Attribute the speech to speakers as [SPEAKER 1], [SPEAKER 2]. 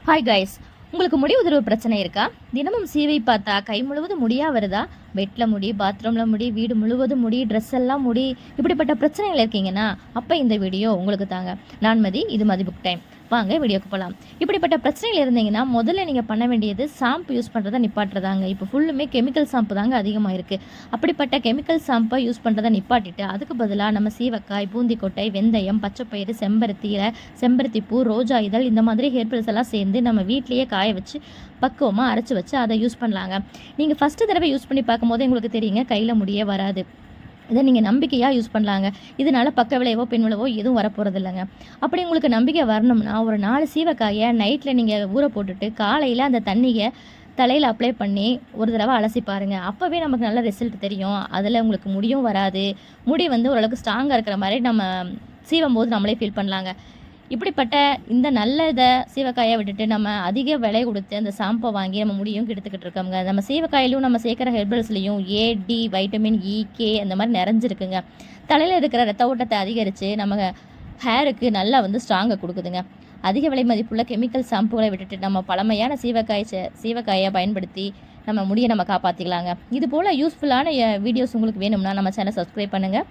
[SPEAKER 1] Hi guys, உங்களுக்கு முடி உதிர்வு பிரச்சனை இருக்கா? தினமும் சீவை பார்த்தா கை முழுவதும் முடியா வருதா? பெட்டில் முடி, பாத்ரூமில் முடி, வீடு முழுவதும் முடி, ட்ரெஸ் எல்லாம் முடி, இப்படிப்பட்ட பிரச்சனைகள் இருக்கீங்கன்னா அப்போ இந்த வீடியோ உங்களுக்கு தாங்க. நான் மதி, இது மதி புக் டைம். வாங்க வீடியோக்கு போகலாம். இப்படிப்பட்ட பிரச்சனைகள் இருந்தீங்கன்னா முதல்ல நீங்கள் பண்ண வேண்டியது ஷாம்பு யூஸ் பண்ணுறதை நிப்பாட்டுறதாங்க. இப்போ ஃபுல்லுமே கெமிக்கல் ஷாம்பு தாங்க அதிகமாக இருக்குது. அப்படிப்பட்ட கெமிக்கல் ஷாம்பை யூஸ் பண்ணுறதை நிப்பாட்டிட்டு அதுக்கு பதிலாக நம்ம சீவக்காய், பூந்திக்கொட்டை, வெந்தயம், பச்சைப்பயிறு, செம்பருத்தி பூ, ரோஜா இதழ் இந்த மாதிரி ஹேர்பில்ஸ் எல்லாம் சேர்ந்து நம்ம வீட்லேயே காய வச்சு பக்குவமாக அரைச்சி வச்சு அதை யூஸ் பண்ணலாங்க. நீங்கள் ஃபஸ்ட்டு தடவை யூஸ் பண்ணி பார்க்கும்போது உங்களுக்கு தெரியுங்க, கையில் முடியே வராது. இதை நீங்கள் நம்பிக்கையாக யூஸ் பண்ணலாங்க. இதனால் பக்க விளைவோ பின் விளைவோ எதுவும் வரப்போகிறது இல்லைங்க. அப்படி உங்களுக்கு நம்பிக்கை வரணும்னா ஒரு 4 சீவக்காயை நைட்டில் நீங்கள் ஊற போட்டுட்டு காலையில் அந்த தண்ணியை தலையில் அப்ளை பண்ணி ஒரு தடவை அலசி பாருங்கள். அப்போவே நமக்கு நல்ல ரிசல்ட் தெரியும். அதில் உங்களுக்கு முடியும் வராது. முடி ஓரளவுக்கு ஸ்ட்ராங்காக இருக்கிற மாதிரி நம்ம சீவும் போது நம்மளே ஃபீல் பண்ணலாங்க. இப்படிப்பட்ட இந்த நல்ல இதை சீவக்காயை விட்டுட்டு நம்ம அதிக விலை கொடுத்து அந்த ஷாம்பை வாங்கி நம்ம முடியும் கெடுத்துக்கிட்டு இருக்கோங்க. நம்ம சீவக்காயிலும் நம்ம சேர்க்குற ஹெர்பல்ஸ்லையும் ஏ, டி, வைட்டமின் இ, கே அந்த மாதிரி நிறைஞ்சிருக்குங்க. தலையில் இருக்கிற ரத்த ஓட்டத்தை அதிகரித்து நம்ம ஹேருக்கு நல்லா ஸ்ட்ராங்கை கொடுக்குதுங்க. அதிக விலை மதிப்புள்ள கெமிக்கல் ஷாம்புகளை விட்டுட்டு நம்ம பழமையான சீவக்காயை பயன்படுத்தி நம்ம முடியை நம்ம காப்பாற்றிக்கலாங்க. இது போல் யூஸ்ஃபுல்லான வீடியோஸ் உங்களுக்கு வேணும்னா நம்ம சேனல் சப்ஸ்கிரைப் பண்ணுங்கள்.